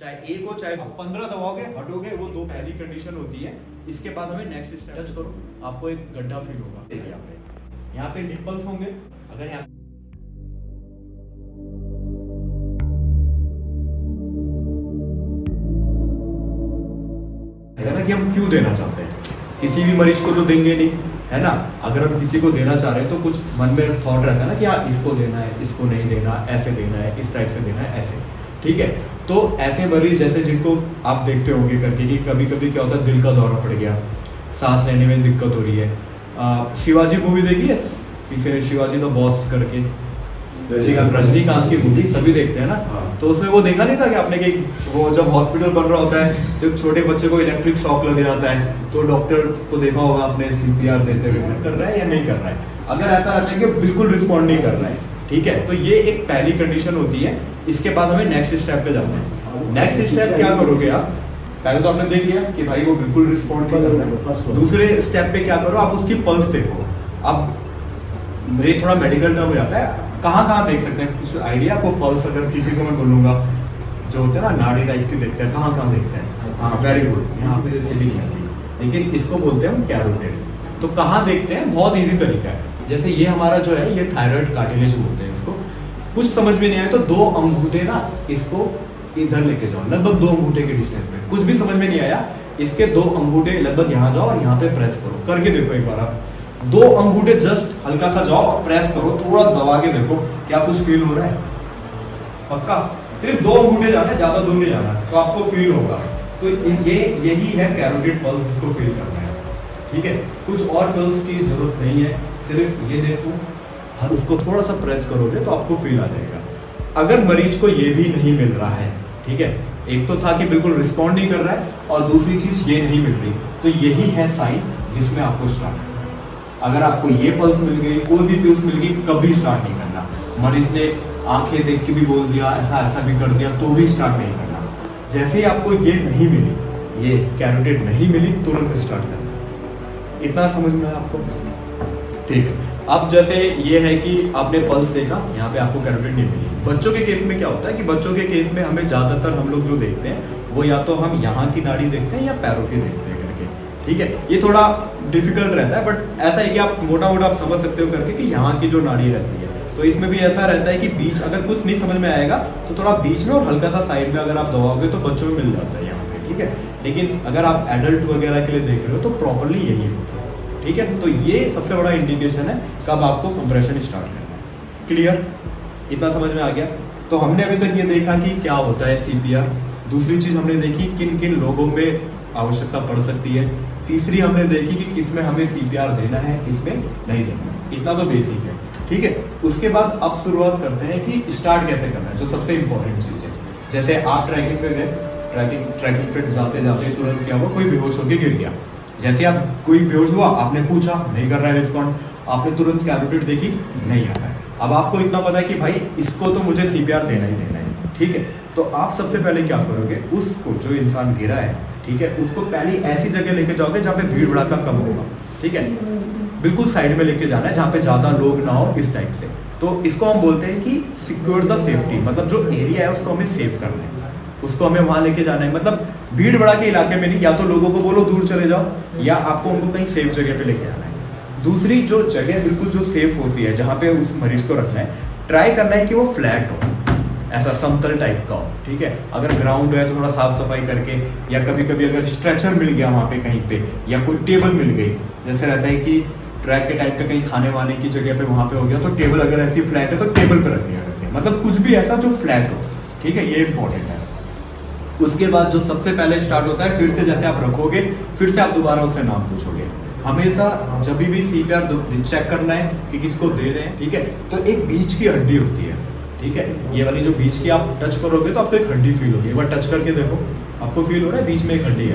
चाहे एक हो चाहे 15 दबाओगे हटोगे, वो दो पहली कंडीशन होती है। इसके बाद हमें नेक्स्ट स्टेप टच करो, आपको एक गड्ढा फील होगा यहाँ पे निपल्स होंगे। अगर यहाँ है ना कि हम क्यों देना चाहते हैं, किसी भी मरीज को तो देंगे नहीं, है ना। अगर हम किसी को देना चाह रहे हैं तो कुछ मन में थॉट रहता है ना कि हाँ इसको देना है, इसको नहीं देना, ऐसे देना है, इस टाइप से देना है, ऐसे, ठीक है। तो ऐसे मरीज जैसे जिनको आप देखते होंगे करके कि कभी कभी क्या होता है, दिल का दौरा पड़ गया, सांस लेने में दिक्कत हो रही है। शिवाजी मूवी देखी है किसी ने, शिवाजी द बॉस करके, रजनीकांत की मूवी सभी देखते हैं ना। तो उसमें वो देखा नहीं था कि आपने कि वो जब हॉस्पिटल बन रहा होता है तो छोटे बच्चे को इलेक्ट्रिक शॉक लग जाता है, तो डॉक्टर को देखा होगा आपने CPR देते हुए कर रहा है या नहीं कर रहा है। अगर ऐसा रहता है कि बिल्कुल रिस्पॉन्ड नहीं कर रहा है, ठीक है, तो ये एक पहली कंडीशन होती है। इसके बाद हमें नेक्स्ट स्टेप पे जाना है। नेक्स्ट स्टेप क्या करोगे आप, पहले तो आपने देख लिया कि भाई वो बिल्कुल रिस्पॉन्ड नहीं कर रहा है। दूसरे स्टेप पे क्या करो, आप उसकी पल्स देखो। अब ये थोड़ा मेडिकल टर्म हो जाता है, कहाँ देख सकते हैं, कुछ आइडिया को पल्स अगर किसी को मैं बोलूंगा जो होते हैं ना नाड़ी टाइप की देखते हैं, कहाँ देखते हैं, हाँ वेरी गुड, यहाँ पे जैसे भी नहीं आती, लेकिन इसको बोलते हैं हम कैरोटिड। तो कहाँ देखते हैं, बहुत ईजी तरीका है। जैसे ये हमारा जो है ये थायराइड कार्टिलेज बोलते हैं इसको। कुछ समझ में नहीं आए तो दो अंगूठे ना इसको इधर लेके जाओ, लगभग 2 अंगूठे के डिस्टेंस में। कुछ भी समझ में नहीं आया, इसके 2 अंगूठे लगभग यहाँ जाओ और यहाँ पे प्रेस करो, करके देखो एक बार आप। 2 अंगूठे जस्ट हल्का सा जाओ और प्रेस करो, थोड़ा दबा के देखो क्या कुछ फील हो रहा है। पक्का सिर्फ 2 अंगूठे जाना है, ज्यादा दूर नहीं जाना, तो आपको फील होगा। तो ये यही है कैरोटिड पल्स, जिसको फील करना है, ठीक है। कुछ और पल्स की जरूरत नहीं है, सिर्फ ये देखो, उसको थोड़ा सा प्रेस करोगे तो आपको फील आ जाएगा। अगर मरीज को ये भी नहीं मिल रहा है, ठीक है, एक तो था कि बिल्कुल रिस्पॉन्ड नहीं कर रहा है और दूसरी चीज ये नहीं मिल रही, तो यही है साइन जिसमें आपको स्टार्ट। अगर आपको ये पल्स मिल गई, कोई भी पल्स मिल गई, कभी स्टार्ट नहीं करना। मरीज ने आंखें देख के भी बोल दिया, ऐसा भी कर दिया, तो भी स्टार्ट नहीं करना। जैसे ही आपको ये नहीं मिली, ये कैरोटिड नहीं मिली, तुरंत स्टार्ट करना। इतना समझ में आया आपको, ठीक है। अब जैसे ये है कि आपने पल्स देखा, यहाँ पे आपको कैरोटिड नहीं मिली। बच्चों के केस में क्या होता है कि बच्चों के केस में हमें ज्यादातर हम लोग जो देखते हैं वो या तो हम यहाँ की नाड़ी देखते हैं या पैरों की देखते हैं करके, ठीक है। ये थोड़ा डिफिकल्ट रहता है, बट ऐसा है कि आप मोटा आप समझ सकते हो करके कि यहाँ की जो नाड़ी रहती है, तो इसमें भी ऐसा रहता है कि बीच अगर कुछ नहीं समझ में आएगा तो थोड़ा बीच में और हल्का सा साइड में अगर आप दबाओगे तो बच्चों में मिल जाता है यहाँ पे, ठीक है। लेकिन अगर आप एडल्ट वगैरह के लिए देख रहे हो तो प्रॉपरली यही होता है, ठीक है। तो ये सबसे बड़ा इंडिकेशन है कब आपको कंप्रेशन स्टार्ट करना है। क्लियर, इतना समझ में आ गया। तो हमने अभी तक ये देखा कि क्या होता है CPR। दूसरी चीज हमने देखी किन किन लोगों में आवश्यकता पड़ सकती है। तीसरी हमने देखी कि किसमें हमें CPR देना है, किसमें नहीं देना है। इतना तो बेसिक है, ठीक है। उसके बाद अब शुरुआत करते हैं कि स्टार्ट कैसे करना है, जो सबसे इंपॉर्टेंट चीज है। जैसे आप ट्रैकिंग पे गए, ट्रैकिंग पे जाते जाते तुरंत क्या हुआ, कोई बेहोश होकर गिर गया। जैसे आप कोई बेहोश हुआ, आपने पूछा, नहीं कर रहा है रिस्पॉन्ड, आपने तुरंत कैरोटिड देखी, नहीं आ रहा है। अब आपको इतना पता है कि भाई इसको तो मुझे CPR देना ही देना है, ठीक है। तो आप सबसे पहले क्या करोगे, उसको जो इंसान गिरा है, ठीक है, उसको पहले ऐसी जगह लेके जाओगे जहाँ पे भीड़ भड़ाका कम होगा, ठीक है। बिल्कुल साइड में लेके जाना है जहाँ पे ज्यादा लोग ना हो, इस टाइप से। तो इसको हम बोलते हैं कि सिक्योर द सेफ्टी, मतलब जो एरिया है उसको हमें सेव करना है, उसको हमें वहां लेके जाना है। मतलब भीड़ भड़ा के इलाके में नहीं, या तो लोगों को बोलो दूर चले जाओ, या आपको उनको कहीं सेफ जगह पे लेके जाना है। दूसरी जो जगह बिल्कुल जो सेफ होती है, जहाँ पे उस मरीज को रखना है, ट्राई करना है कि वो फ्लैट हो, ऐसा समतल टाइप का हो, ठीक है। अगर ग्राउंड है तो थोड़ा साफ सफाई करके, या कभी कभी अगर स्ट्रेचर मिल गया वहाँ पे कहीं पे, या कोई टेबल मिल गई, जैसे रहता है कि ट्रैक के टाइप पे कहीं खाने वाने की जगह पे वहाँ पे हो गया, तो टेबल अगर ऐसी फ्लैट है तो टेबल पे रख लिया करके, मतलब कुछ भी ऐसा जो फ्लैट हो, ठीक है, ये इंपॉर्टेंट है। उसके बाद जो सबसे पहले स्टार्ट होता है, फिर से जैसे आप रखोगे, फिर से आप दोबारा उससे नाम पूछोगे। हमेशा जब भी CPR चेक करना है कि किसको दे रहे हैं, ठीक है, तो एक बीच की हड्डी होती है, ठीक है। ये वाली जो बीच की आप टच करोगे तो आपको एक हड्डी फील होगी, एक बार टच करके देखो, आपको फील हो रहा है बीच में एक हड्डी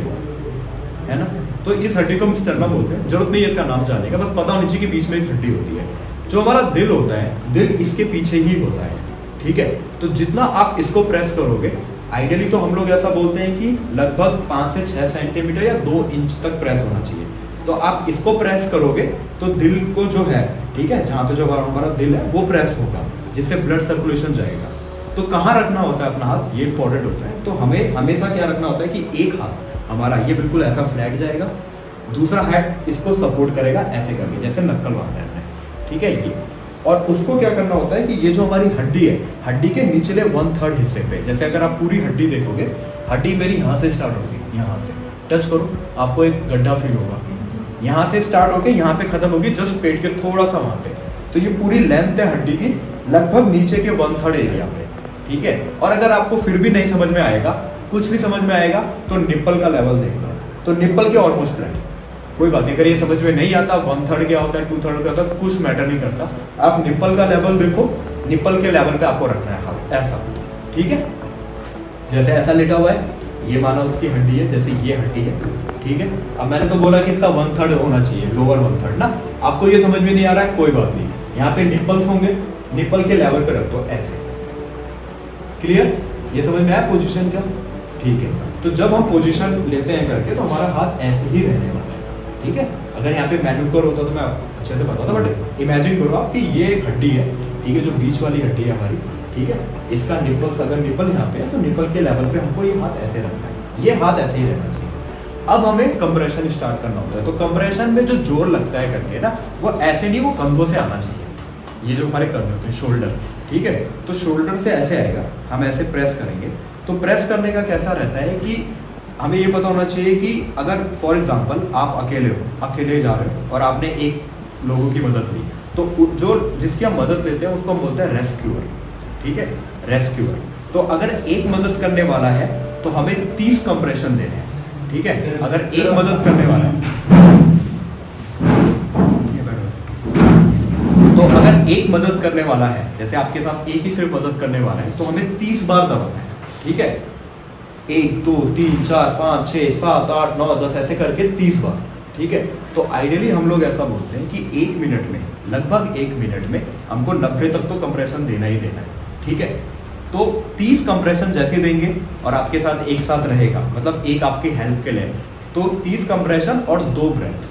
है ना। तो इस हड्डी को हम स्टर्नम बोलते हैं। जरूरत नहीं है इसका नाम जानने का, बस पता होनी चाहिए कि बीच में एक हड्डी होती है। जो हमारा दिल होता है, दिल इसके पीछे ही होता है, ठीक है। तो जितना आप इसको प्रेस करोगे, आइडियली तो हम लोग ऐसा बोलते हैं कि लगभग 5 से 6 सेंटीमीटर या 2 इंच तक प्रेस होना चाहिए। तो आप इसको प्रेस करोगे तो दिल को जो है, ठीक है, जहाँ पे जो हमारा दिल है वो प्रेस होगा, जिससे ब्लड सर्कुलेशन जाएगा। तो कहाँ रखना होता है अपना हाथ, ये इंपॉर्टेंट होता है। तो हमें हमेशा क्या रखना होता है कि एक हाथ हमारा ये बिल्कुल ऐसा फ्लैट जाएगा, दूसरा हाथ इसको सपोर्ट करेगा ऐसे करके, जैसे नक्कल बांधते हैं हमने, ठीक है ये। और उसको क्या करना होता है कि ये जो हमारी हड्डी है, हड्डी के निचले 1/3 हिस्से पे, जैसे अगर आप पूरी हड्डी देखोगे, हड्डी मेरी यहाँ से स्टार्ट होगी, यहाँ से टच करो आपको एक गड्ढा फील होगा, यहाँ से स्टार्ट होके यहाँ पे खत्म होगी, जस्ट पेट के थोड़ा सा वहाँ पे। तो ये पूरी लेंथ है हड्डी की, लगभग नीचे के 1/3 एरिया पे, ठीक है। और अगर आपको फिर भी नहीं समझ में आएगा, कुछ भी समझ में आएगा, तो निप्पल का लेवल देखना। तो निप्पल के ऑलमोस्ट राइट, कोई बात नहीं। अगर ये समझ में नहीं आता 1/3 क्या होता है, 2/3 क्या होता है, कुछ मैटर नहीं करता। आप निप्पल का लेवल देखो, निप्पल के लेवल पे आपको रखना है हाथ ऐसा, ठीक है। जैसे ऐसा लेटा हुआ है, ये माना उसकी हड्डी है, जैसे ये हड्डी है, ठीक है। अब मैंने तो बोला कि इसका 1/3 होना चाहिए, लोअर 1/3 ना। आपको ये समझ में नहीं आ रहा है, कोई बात नहीं। यहाँ पे निप्पल्स होंगे, निप्पल के लेवल पे रख दो ऐसे, क्लियर। ये समझ में आया पोजीशन क्या, ठीक है। तो जब हम पोजीशन लेते हैं करके, तो हमारा हाथ ऐसे ही रहने वाला है, ठीक है। अगर यहाँ पे मैन्यूकर होता तो मैं अच्छे से बताता, बट इमेजिन करो आप कि ये एक हड्डी है, ठीक है, जो बीच वाली हड्डी है हमारी, ठीक है। इसका निप्पल्स, अगर निप्पल यहाँ पे है तो निप्पल के लेवल पे हमको ये हाथ ऐसे रखना है, ये हाथ ऐसे ही रहना चाहिए। अब हमें कंप्रेशन स्टार्ट करना होता है। तो कंप्रेशन में जो जोर लगता है करके ना, वो ऐसे नहीं, वो कंधों से आना चाहिए। ये जो हमारे कंधे होते हैं, शोल्डर, ठीक है। तो शोल्डर से ऐसे आएगा, हम ऐसे प्रेस करेंगे। तो प्रेस करने का कैसा रहता है कि हमें ये पता होना चाहिए कि अगर फॉर एग्जांपल आप अकेले हो, अकेले जा रहे हो और आपने एक लोगों की मदद ली, तो जो जिसकी हम मदद लेते हैं उसको हम बोलते हैं रेस्क्यूअर, ठीक है, रेस्क्यूअर। तो अगर एक मदद करने वाला है तो हमें 30 कंप्रेशन देने हैं, ठीक है। अगर एक मदद करने वाला है, तो अगर एक मदद करने वाला है, जैसे आपके साथ एक ही सिर्फ मदद करने वाला है, तो हमें 30 बार दबाना है, ठीक है। 1 2 3 4 5 6 7 8 9 10 ऐसे करके 30 बार, ठीक है। तो आइडियली हम लोग ऐसा बोलते हैं कि 1 मिनट में, लगभग 1 मिनट में हमको 90 तक तो कंप्रेशन देना ही देना है, ठीक है। तो 30 कंप्रेशन जैसे देंगे और आपके साथ एक साथ रहेगा, मतलब एक आपकी हेल्प के लिए, तो 30 कंप्रेशन और 2 ब्रेथ,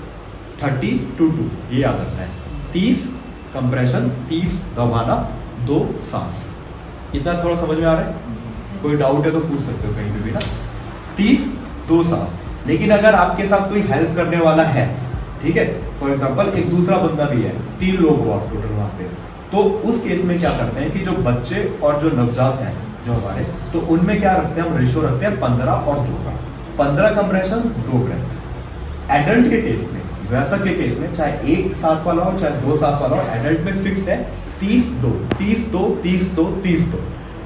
30 to 2, ये याद रखना है। 30 कंप्रेशन, 30 दबाना, 2 सांस। इतना थोड़ा समझ में आ रहा है? कोई डाउट है तो पूछ सकते हो कहीं पे भी ना। 30, 2 सांस। लेकिन अगर आपके साथ कोई हेल्प करने वाला है, ठीक है, फॉर एग्जांपल एक दूसरा बंदा भी है, 3 लोग हो आप टोटल वहाँ पे, तो उस केस में क्या करते हैं कि जो बच्चे और जो नवजात हैं जो हमारे, तो उनमें क्या रखते हैं हम, रेशो रखते हैं 15 और 2 का। 15 कंप्रेशन, 2 ब्रेथ। एडल्ट के केस में, वयस्क के केस में, चाहे एक साथ वाला हो चाहे 2 साथ वाला हो, एडल्ट में फिक्स है 30-2 30-2 30-2 30-2।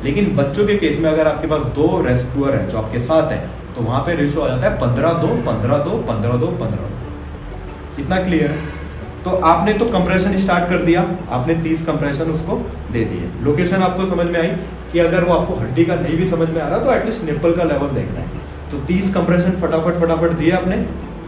लेकिन बच्चों के केस में अगर आपके पास 2 रेस्क्यूअर हैं जो आपके साथ हैं, तो वहां पे रेशो आ जाता है 15-2 15-2 15-2 15-2। इतना क्लियर है? तो आपने तो कंप्रेशन स्टार्ट कर दिया, आपने 30 कंप्रेशन उसको दे दिए। लोकेशन आपको समझ में आई कि अगर वो आपको हड्डी का नहीं भी समझ में आ रहा तो एटलीस्ट निप्पल का लेवल देखना है। तो 30 कंप्रेशन फटाफट दिए आपने।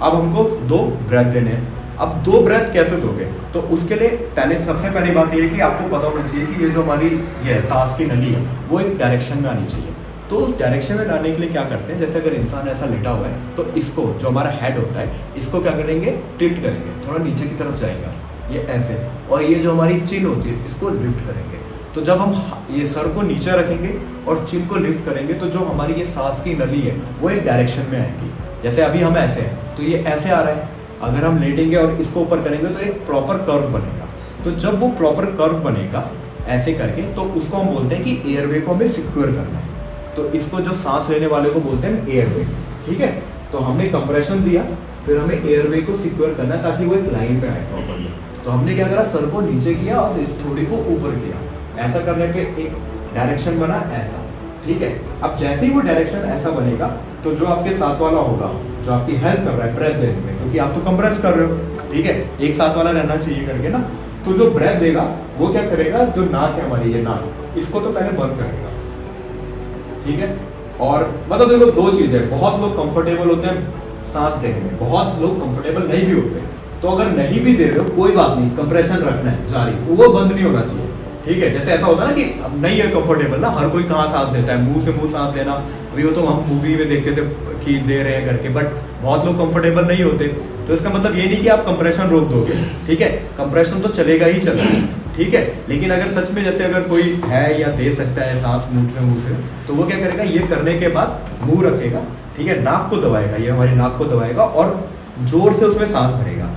अब हमको 2 ब्रेथ देने हैं। अब 2 ब्रेथ कैसे दोगे? तो उसके लिए पहले, सबसे पहली बात ये है कि आपको पता होना चाहिए कि ये जो हमारी ये सांस की नली है वो एक डायरेक्शन में आनी चाहिए। तो उस डायरेक्शन में लाने के लिए क्या करते हैं, जैसे अगर इंसान ऐसा लेटा हुआ है तो इसको, जो हमारा हेड होता है, इसको क्या करेंगे, टिल्ट करेंगे, थोड़ा नीचे की तरफ जाएगा ये ऐसे, और ये जो हमारी चिन होती है इसको लिफ्ट करेंगे। तो जब हम ये सर को नीचे रखेंगे और चिन को लिफ्ट करेंगे तो जो हमारी ये सांस की नली है वो एक डायरेक्शन में आएगी। जैसे अभी हम ऐसे हैं तो ये ऐसे आ रहा है, अगर हम लेटेंगे और इसको ऊपर करेंगे तो एक प्रॉपर कर्व बनेगा। तो जब वो प्रॉपर कर्व बनेगा ऐसे करके, तो उसको हम बोलते हैं कि एयरवे को हमें सिक्योर करना है। तो इसको जो सांस लेने वाले को बोलते हैं एयरवे, ठीक है। तो हमने कंप्रेशन दिया, फिर हमें एयरवे को सिक्योर करना है ताकि वो एक लाइन पे आए प्रॉपर्ली। तो हमने क्या करा, सर को नीचे किया और इस थोड़ी को ऊपर किया। ऐसा करने पे एक डायरेक्शन बना ऐसा, ठीक है। अब जैसे ही वो डायरेक्शन ऐसा बनेगा तो जो आपके साथ वाला होगा, जो आपकी हेल्प कर रहा है ब्रेथ लेने में, क्योंकि आप तो कंप्रेस कर रहे हो, ठीक है, एक साथ वाला रहना चाहिए करके ना, तो जो ब्रेथ देगा वो क्या करेगा, जो नाक है हमारी, ये नाक, इसको तो पहले बंद करेगा, ठीक है। और मतलब देखो 2 चीजें, बहुत लोग कंफर्टेबल होते हैं सांस देने में, बहुत लोग कंफर्टेबल नहीं भी होते। तो अगर नहीं भी दे रहे हो कोई बात नहीं, कंप्रेशन रखना है जारी, वो बंद नहीं होना चाहिए, ठीक है। जैसे ऐसा होता है ना कि अब नहीं है कंफर्टेबल ना, हर कोई कहाँ सांस देता है, मुंह से मुंह सांस देना, अभी वो तो हम मूवी में देखते थे कि दे रहे हैं करके, बट बहुत लोग कंफर्टेबल नहीं होते। तो इसका मतलब ये नहीं कि आप कंप्रेशन रोक दोगे, ठीक है, कंप्रेशन तो चलेगा ही चलेगा, ठीक है। लेकिन अगर सच में जैसे अगर कोई है या दे सकता है सांस मुंह से, तो वो क्या करेगा, ये करने के बाद मुंह रखेगा, ठीक है, नाक को दबाएगा, ये हमारी नाक को दबाएगा और जोर से उसमें सांस भरेगा।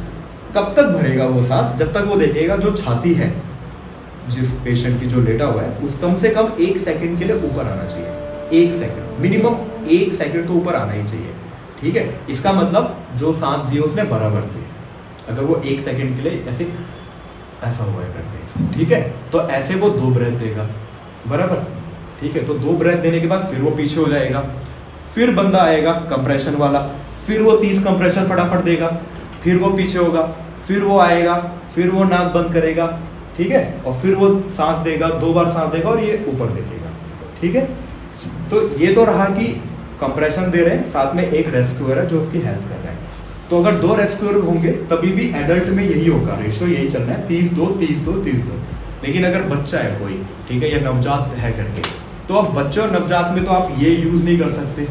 कब तक भरेगा वो सांस? जब तक वो देखेगा जो छाती है जिस पेशेंट की जो लेटा हुआ है उस कम से कम 1 सेकंड के लिए ऊपर आना चाहिए। 1 सेकंड, मिनिमम 1 सेकंड तो ऊपर आना ही चाहिए, ठीक है। इसका मतलब जो सांस दी उसने बराबर दी। अगर वो 1 सेकंड के लिए ऐसे ऐसा हुआ है करके, ठीक है, तो ऐसे वो 2 ब्रेथ देगा, बराबर, ठीक है। तो 2 ब्रेथ देने के बाद फिर वो पीछे हो जाएगा, फिर बंदा आएगा कंप्रेशन वाला, फिर वो 30 कंप्रेशन फटाफट देगा, फिर वो पीछे होगा, फिर वो आएगा, फिर वो नाक बंद करेगा, ठीक है, और फिर वो सांस देगा, 2 बार सांस देगा और ये ऊपर देखेगा, ठीक है। तो ये तो रहा कि कंप्रेशन दे रहे हैं, साथ में एक रेस्क्यूअर है जो उसकी हेल्प कर रहा है। तो अगर 2 रेस्क्यूअर होंगे तभी भी एडल्ट में यही होगा, रेशियो यही चलना है 30-2 30-2 30-2। लेकिन अगर बच्चा है कोई, ठीक है, या नवजात है करके, तो अब बच्चे और नवजात में तो आप ये यूज नहीं कर सकते।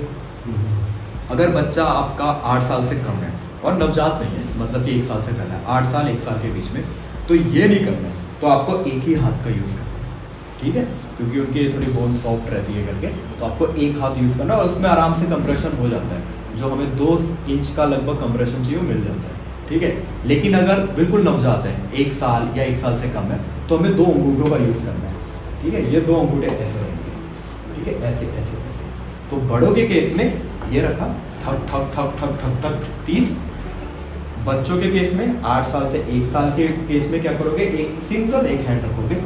अगर बच्चा आपका 8 साल से कम है और नवजात नहीं है, मतलब कि 1 साल से पहले 8 साल 1 साल के बीच में, तो ये नहीं करना है। तो आपको एक ही हाथ का यूज़ करना है, ठीक है, क्योंकि उनकी थोड़ी बोन सॉफ्ट रहती है करके, तो आपको एक हाथ यूज़ करना और उसमें आराम से कंप्रेशन हो जाता है। जो हमें 2 इंच का लगभग कंप्रेशन चाहिए वो मिल जाता है, ठीक है। लेकिन अगर बिल्कुल नवजात है, 1 साल या 1 साल से कम है, तो हमें 2 अंगूठों का यूज़ करना है, ठीक है। ये 2 अंगूठे ऐसे रहेंगे, ठीक है, ऐसे ऐसे ऐसे। तो बड़ों के केस में ये रखा, ठक ठक ठक ठक ठक ठक 30। बच्चों के केस में 8 साल से 1 साल के केस में क्या करोगे, एक सिंगल एक हैंड रखोगे,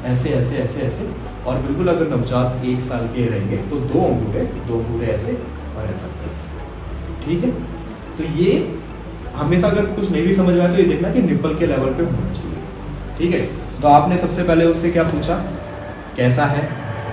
ऐसे ऐसे ऐसे ऐसे। और बिल्कुल अगर नवजात 1 साल के रहेंगे तो 2 अंगूठे ऐसे और ऐसा, ठीक है। तो ये हमेशा अगर कुछ नहीं भी समझ में आए तो ये देखना कि निप्पल के लेवल पे होना चाहिए, ठीक है। तो आपने सबसे पहले उससे क्या पूछा, कैसा है,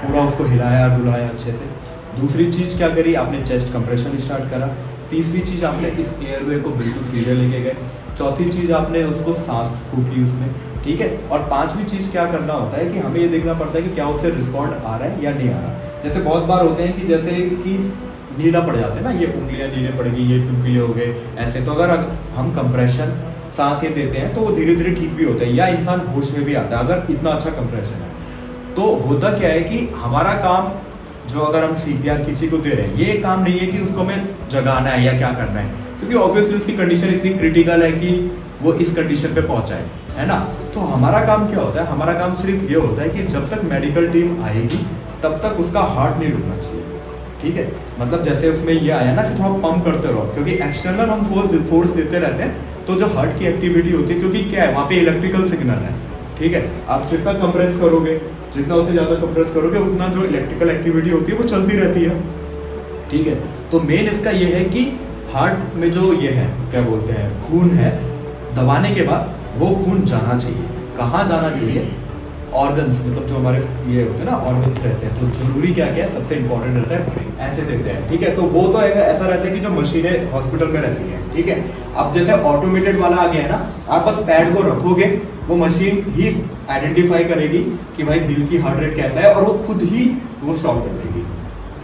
पूरा उसको हिलाया डुलाया अच्छे से। दूसरी चीज़ क्या करी, आपने चेस्ट कंप्रेशन स्टार्ट करा। तीसरी चीज़ आपने इस एयरवे को बिल्कुल सीधे लेके गए। चौथी चीज़ आपने उसको सांस फूकी उसमें, ठीक है। और 5वीं चीज़ क्या करना होता है कि हमें ये देखना पड़ता है कि क्या उससे रिस्पॉन्ड आ रहा है या नहीं आ रहा। जैसे बहुत बार होते हैं कि जैसे कि नीला पड़ जाते हैं ना, ये उंगलियां नीले पड़ गई, ये पीले हो गए ऐसे। तो अगर हम कंप्रेशन सांस ये देते हैं तो वो धीरे धीरे ठीक भी होता है, या इंसान होश में भी आता है अगर इतना अच्छा कंप्रेशन है। तो होता क्या है कि हमारा काम जो अगर हम CPR किसी को दे रहे हैं, ये काम नहीं है कि उसको हमें जगाना है या क्या करना है, क्योंकि ऑब्वियसली उसकी कंडीशन इतनी क्रिटिकल है कि वो इस कंडीशन पे पहुंचाए, है ना। तो हमारा काम क्या होता है, हमारा काम सिर्फ ये होता है कि जब तक मेडिकल टीम आएगी तब तक उसका हार्ट नहीं रुकना चाहिए, ठीक है। मतलब जैसे उसमें ये आया ना कि थोड़ा पंप करते रहो, क्योंकि एक्सटर्नल हम फोर्स देते रहते हैं, तो जो हार्ट की एक्टिविटी होती है, क्योंकि क्या है वहाँ पे इलेक्ट्रिकल सिग्नल है, ठीक है। आप जितना कंप्रेस करोगे, जितना उससे ज़्यादा कंप्रेस करोगे, उतना जो इलेक्ट्रिकल एक्टिविटी होती है वो चलती रहती है, ठीक है। तो मेन इसका ये है कि हार्ट में जो ये है क्या बोलते हैं खून है, दबाने के बाद वो खून जाना चाहिए। कहाँ जाना चाहिए, ऑर्गन्स, मतलब जो हमारे ये होते हैं ना ऑर्गन्स रहते हैं। तो जरूरी क्या क्या है, सबसे इंपॉर्टेंट रहता है ऐसे देते हैं, ठीक है। तो वो तो ऐसा रहता है कि जो मशीनें हॉस्पिटल में रहती हैं, ठीक है। अब जैसे ऑटोमेटेड वाला आ गया है ना, आप बस पैड को रखोगे, वो मशीन ही आइडेंटिफाई करेगी कि भाई दिल की हार्ट रेट कैसा है और वो खुद ही वो स्टॉप कर देगी,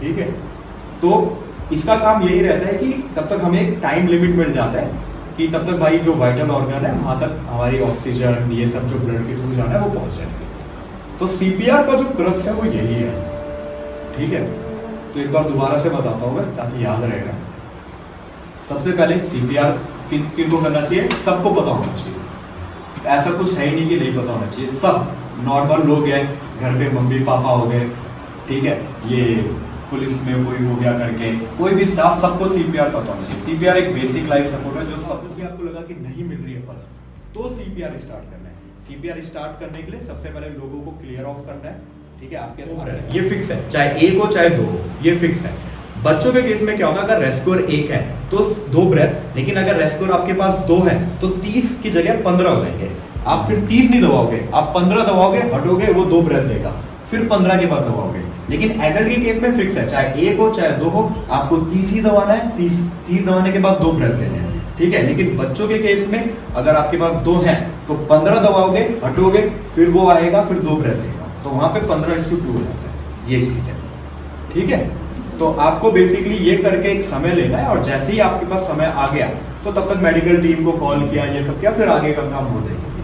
ठीक है। तो इसका काम यही रहता है कि तब तक हमें एक टाइम लिमिट मिल जाता है कि तब तक भाई जो वाइटल ऑर्गन है वहाँ तक हमारी ऑक्सीजन ये सब जो ब्लड के थ्रू जाना है वो पहुँच जाएंगे। तो CPR का जो क्रक्स है वो यही है, ठीक है। तो एक बार दोबारा से बताता हूँ मैं ताकि याद रहेगा। सबसे पहले CPR किनको करना चाहिए, सबको पता होना चाहिए, ऐसा कुछ है ही नहीं कि नहीं पता होना चाहिए। सब नॉर्मल लोग हैं, घर पे मम्मी पापा हो गए, ठीक है, ये पुलिस में कोई हो गया करके, कोई भी स्टाफ, सबको CPR पता होना चाहिए। CPR एक बेसिक लाइफ सपोर्ट है, जो सब कुछ आपको लगा कि नहीं मिल रही है पल्स, तो CPR स्टार्ट करना है। CPR स्टार्ट करने के लिए सबसे पहले लोगों को क्लियर ऑफ करना है, ठीक है। आपके ये फिक्स है, चाहे 1 हो चाहे 2 हो, ये फिक्स है। बच्चों के केस में क्या होगा, अगर रेस्क्यूअर 1 है तो 2 ब्रेथ, लेकिन अगर रेस्क्यूअर आपके पास 2 है तो 30 की जगह 15 हो जाएंगे। आप फिर 30 नहीं दबाओगे, आप 15 दबाओगे, हटोगे, वो 2 ब्रेथ देगा, फिर 15 के बाद दबाओगे। लेकिन एडल्ट के केस में फिक्स है, चाहे 1 हो चाहे 2 हो, आपको 30 ही दबाना है। 30 दबाने के बाद 2 ब्रेथ देने हैं, ठीक है। लेकिन बच्चों के केस में अगर आपके पास 2 हैं तो 15 दबाओगे, हटोगे, फिर वो आएगा, फिर 2 ब्रेथ देगा, तो वहां पे 15:2 हो जाता है। ये चीज है, ठीक है। तो आपको बेसिकली ये करके एक समय लेना है, और जैसे ही आपके पास समय आ गया तो तब तक मेडिकल टीम को कॉल किया, ये सब किया, फिर आगे का काम वो देखेंगे।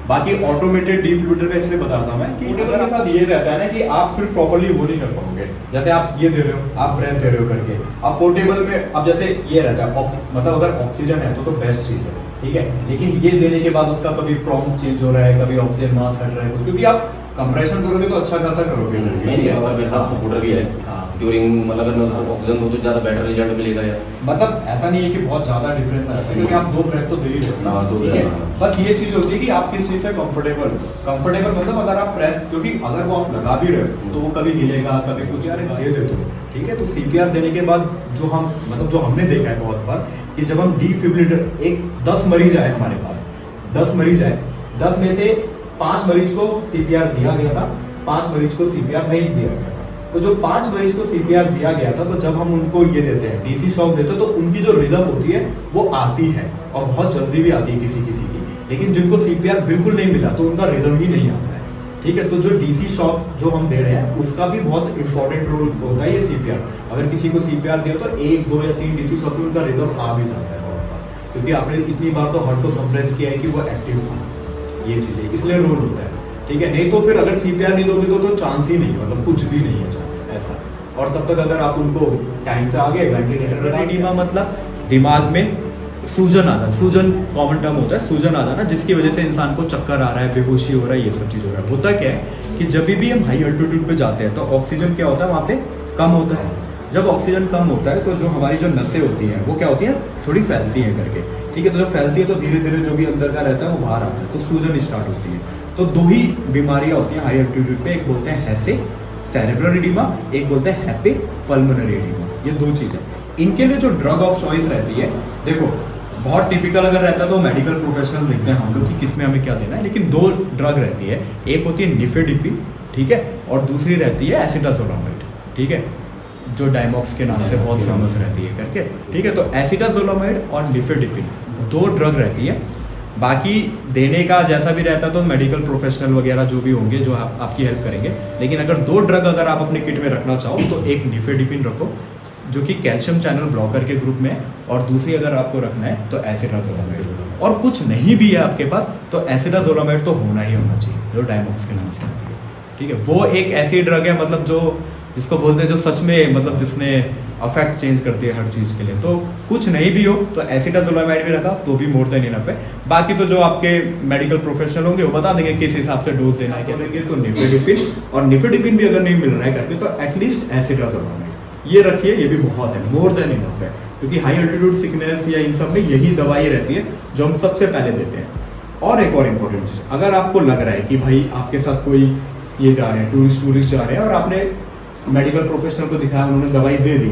बाकी ऑटोमेटेड डिफ्लूटर का इसलिए बता रहा था मैं कि पोर्टेबल के साथ ये रहता है ना कि आप फिर प्रॉपर्ली वो नहीं कर पाओगे। जैसे आप ये दे रहे हो, आप ब्रेथ दे रहे हो करके, अब पोर्टेबल में अब जैसे ये रहता है मतलब अगर ऑक्सीजन है तो बेस्ट चीज है, ठीक है। लेकिन ये देने के बाद उसका कभी प्रॉम्स चेंज हो रहा है, कभी ऑक्सीजन मास हट रहा है कुछ, क्योंकि आप कंप्रेशन करोगे तो अच्छा खासा करोगे। मेरे साथ सपोर्टर भी है ड्यूरिंग, मतलब अगर मैं उसको ऑक्सीजन दूं तो ज्यादा बेटर रिजल्ट मिलेगा यार। मतलब ऐसा नहीं है कि बहुत ज्यादा डिफरेंस आता है, क्योंकि आप 2 ब्रेथ तो दे ही रहे हो, ठीक है। बस ये चीज होती है कि आप किस चीज से कंफर्टेबल मतलब अगर आप प्रेस, क्योंकि अगर वो आप लगा भी रहे हो तो वो कभी हिलेगा, कभी कुछ यार दे देते हो, ठीक है। तो सीपीआर देने के बाद जो हम मतलब जो हमने देखा है बहुत बार कि जब हम डिफिब्रिलेटर 10 मरीज आए हमारे पास, 10 मरीज आए, 10 में से 5 मरीज को सीपीआर दिया गया था, 5 मरीज को सीपीआर नहीं दिया गया था। तो जो 5 मरीज को सीपीआर दिया गया था, तो जब हम उनको ये देते हैं डीसी शॉक देते हैं, तो उनकी जो रिदम होती है वो आती है और बहुत जल्दी भी आती है किसी किसी की। लेकिन जिनको सीपीआर बिल्कुल नहीं मिला तो उनका रिदम ही नहीं आता है, ठीक है। तो जो डीसी शॉक जो हम दे रहे हैं उसका भी बहुत इंपॉर्टेंट रोल होता है ये सीपीआर। अगर किसी को सीपीआर दिया तो 1, 2 या 3 डीसी शॉक में उनका रिदम आ भी जाता है बहुत बार, क्योंकि आपने इतनी बार तो हार्ट को कंप्रेस किया है कि वो एक्टिव था, ये चीजें इसलिए रोल होता है, ठीक है। नहीं तो फिर अगर सीपीआर नहीं दोगे तो चांस ही नहीं है, मतलब कुछ भी नहीं है चांस ऐसा। और तब तक अगर आप उनको टाइम से आगे वेंटिलेटर एडिमा मतलब दिमाग में सूजन आना, सूजन कॉमन टर्म होता है, सूजन आ जाना जिसकी वजह से इंसान को चक्कर आ रहा है, बेहोशी हो रहा है, ये सब चीज हो रहा है। होता क्या है कि जब भी हम हाई अल्टीट्यूड पे जाते हैं तो ऑक्सीजन क्या होता है वहाँ पे कम होता है। जब ऑक्सीजन कम होता है तो जो हमारी जो नसें होती हैं वो क्या होती हैं, थोड़ी फैलती हैं करके, ठीक है। तो जब फैलती है तो धीरे धीरे जो भी अंदर का रहता है वो बाहर आता है, तो सूजन स्टार्ट होती है। तो 2 ही बीमारियां होती हैं हाई अल्टीट्यूड पे, एक बोलते हैं हैसे सेरेब्रल एडिमा, एक बोलते हैं हैपे पल्मोनरी एडिमा। ये 2 चीजें, इनके लिए जो ड्रग ऑफ चॉइस रहती है, देखो बहुत टिपिकल अगर रहता है तो मेडिकल प्रोफेशनल लिखते हैं हम लोग कि किसमें हमें क्या देना है, लेकिन 2 ड्रग रहती है, एक होती है निफेडिपिन, ठीक है, और दूसरी रहती है एसिटाजोलामाइड, ठीक है, जो डायमॉक्स के नाम से बहुत फेमस रहती है करके, ठीक है। तो एसिटाजोलामाइड और निफेडिपिन 2 ड्रग रहती है। बाकी देने का जैसा भी रहता है तो मेडिकल प्रोफेशनल वगैरह जो भी होंगे जो आपकी हेल्प करेंगे, लेकिन अगर 2 ड्रग अगर आप अपने किट में रखना चाहो तो एक निफेडिपिन रखो जो कि कैल्शियम चैनल ब्लॉकर के ग्रुप में है, और दूसरी अगर आपको रखना है तो एसिटाजोलामाइड। और कुछ नहीं भी है आपके पास तो एसिटाजोलामाइड तो होना ही होना चाहिए, जो डायमॉक्स के नाम से होती है, ठीक है। वो एक ऐसी ड्रग है मतलब जो जिसको बोलते हैं जो सच में मतलब जिसने अफेक्ट चेंज करती है हर चीज़ के लिए। तो कुछ नहीं भी हो तो एसिटाजोलामाइड भी रखा तो भी मोर देन इनफ है। बाकी तो जो आपके मेडिकल प्रोफेशनल होंगे वो बता देंगे किस हिसाब से डोज देना है कैसे। तो निफेडिपिन, और निफेडिपिन भी अगर नहीं मिल रहा है करके तो एटलीस्ट एसिटाजोलामाइड ये रखिए, ये भी बहुत है, मोर देन इनफ है, क्योंकि हाई अल्टीट्यूड सिकनेस या इन सब में यही दवाई रहती है जो हम सबसे पहले देते हैं। और एक और इम्पोर्टेंट चीज़, अगर आपको लग रहा है कि भाई आपके साथ कोई ये जा रहे हैं टूरिस्ट जा रहे हैं और आपने मेडिकल प्रोफेशनल को दिखाया, उन्होंने दवाई दे दी,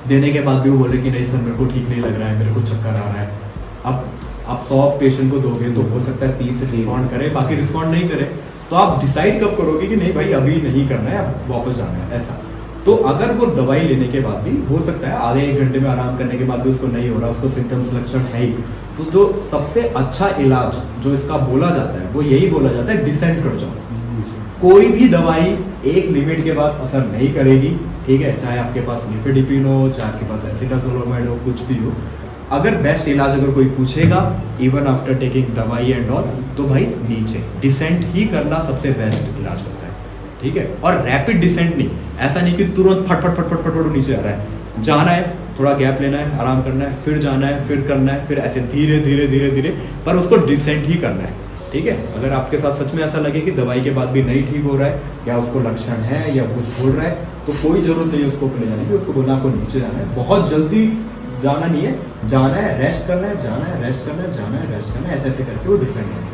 देने के बाद भी वो बोले कि नहीं सर मेरे को ठीक नहीं लग रहा है, मेरे को चक्कर आ रहा है। अब आप 100 पेशेंट को दोगे तो हो सकता है 30 रिस्पॉन्ड करे, बाकी रिस्पॉन्ड नहीं करे, तो आप डिसाइड कब करोगे कि नहीं भाई अभी नहीं करना है, अब वापस जाना है ऐसा। तो अगर वो दवाई लेने के बाद भी हो सकता है आधे 1 घंटे में आराम करने के बाद भी उसको नहीं हो रहा, उसको सिम्टम्स लक्षण है ही, तो जो सबसे अच्छा इलाज जो इसका बोला जाता है वो यही बोला जाता है डिसेंट कर जाओ। कोई भी दवाई एक लिमिट के बाद असर नहीं करेगी, ठीक है, चाहे आपके पास निफेडिपिन हो, चाहे आपके पास एसिटाजोलामाइड हो, कुछ भी हो। अगर बेस्ट इलाज अगर कोई पूछेगा इवन आफ्टर टेकिंग दवाई एंड ऑल, तो भाई नीचे डिसेंट ही करना सबसे बेस्ट इलाज होता है, ठीक है। और रैपिड डिसेंट नहीं, ऐसा नहीं कि तुरंत फट फट फट फट फट नीचे आ रहा है, जाना है, थोड़ा गैप लेना है, आराम करना है, फिर जाना है, फिर करना है, फिर ऐसे धीरे धीरे धीरे धीरे, पर उसको डिसेंट ही करना है, ठीक है। अगर आपके साथ सच में ऐसा लगे कि दवाई के बाद भी नहीं ठीक हो रहा है या उसको लक्षण है या कुछ बोल रहा है, तो कोई जरूरत नहीं है उसको ले जाने की, उसको बोलना आपको नीचे जाना है, बहुत जल्दी जाना नहीं है, जाना है, रेस्ट करना है, जाना है, रेस्ट करना है, जाना है, रेस्ट करना है, ऐसे ऐसे करके वो डिसेंट है।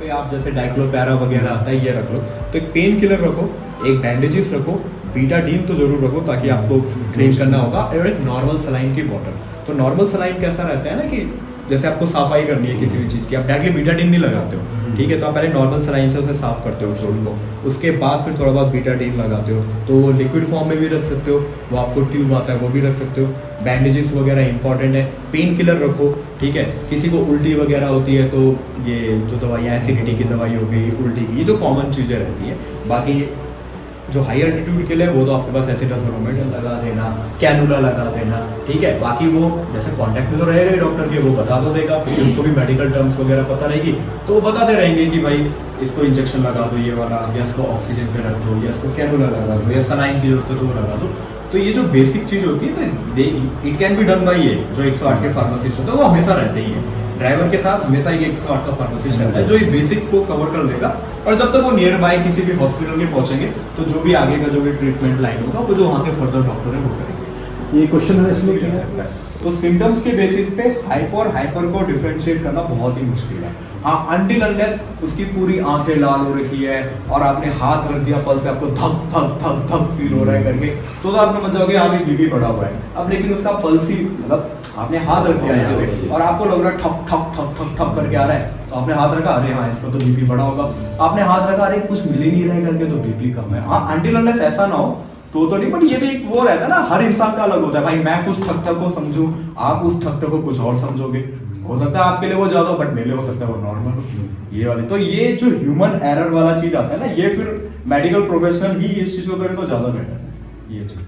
पे आप जैसे डाइक्लोपैरा वगैरह आता है ये रख लो, तो एक पेन किलर रखो, एक बैंडेजेस रखो, बीटाडीन तो जरूर रखो ताकि आपको ड्रिंक करना होगा, और एक नॉर्मल सलाइन की बॉटल। तो नॉर्मल सलाइन कैसा रहता है ना कि जैसे आपको सफाई करनी है किसी भी चीज़ की, आप डायरेक्टली बीटाडीन नहीं लगाते हो, ठीक है, तो आप पहले नॉर्मल सलाइन से उसे साफ करते हो चोट को, उसके बाद फिर थोड़ा बहुत बीटाडीन लगाते हो। तो वो लिक्विड फॉर्म में भी रख सकते हो, वो आपको ट्यूब आता है वो भी रख सकते हो। बैंडेजेस वगैरह इंपॉर्टेंट है, पेन किलर रखो, ठीक है। किसी को उल्टी वगैरह होती है तो ये जो दवाई एसिडिटी की दवाई हो गई, उल्टी की, ये जो कॉमन चीज़ें रहती है। बाकी जो हाई एल्टीट्यूड के लिए वो तो आपके पास एसिटाजोलोमेट लगा देना, कैनुला लगा देना, ठीक है। बाकी वो जैसे कांटेक्ट में तो रहेगा ही डॉक्टर के, वो बता तो देगा, क्योंकि उसको भी मेडिकल टर्म्स वगैरह पता रहेगी, तो वो बताते रहेंगे कि भाई इसको इंजेक्शन लगा दो ये वाला, या इसको ऑक्सीजन पे रख दो, या इसको कैनुला लगा दो, या सलाइन की जरूरत है तो वो लगा दो। तो ये जो बेसिक चीज होती है तो it can be done by ये जो 108 के फार्मासिस्ट होते हैं, वो हमेशा रहते ही है। ड्राइवर के साथ हमेशा एक 108 का फार्मासिस्ट रहता है जो ये बेसिक को कवर कर देगा। और जब तक वो नियर बाय किसी भी हॉस्पिटल के पहुंचेंगे तो जो भी आगे का जो भी ट्रीटमेंट लाइन होगा वो जो वहाँ के फर्दर डॉक्टर है वो करेंगे। ये क्वेश्चन है इसमें क्या है? तो सिम्टम्स के बेसिस पे हाइपो और हाइपर को डिफरेंशिएट करना बहुत ही मुश्किल है। हाँ, अनटिल अनलेस उसकी पूरी आंखें लाल हो रखी है और आपने हाथ रख दिया पल्स पे, आपको धक धक धक धक फील हो रहा है करके, तो आप समझ जाओगे हाँ भी बीपी बढ़ा हुआ है। अब लेकिन उसका पल्स ही मतलब आपने हाथ रख दिया यहाँ पे और आपको लग रहा है ठक ठक ठक ठक ठक करके आ रहा है, तो आपने हाथ रखा, अरे हाँ इसका तो बीपी बढ़ा होगा। आपने हाथ रखा, अरे कुछ मिल ही नहीं रहा है करके, तो बीपी कम है। हाँ, अनटिल अनलेस ऐसा ना हो तो नहीं, बट ये भी एक वो रहता है ना, हर इंसान का अलग होता है। भाई मैं कुछ ठक ठक को समझूं, आप उस ठक ठक को कुछ और समझोगे। हो सकता है आपके लिए वो ज्यादा, बट मेरे लिए हो सकता है वो नॉर्मल हो। ये वाली तो ये जो ह्यूमन एरर वाला चीज आता है ना, ये फिर मेडिकल प्रोफेशनल ही इस चीज को करें तो ज्यादा बेटर है ये चीज।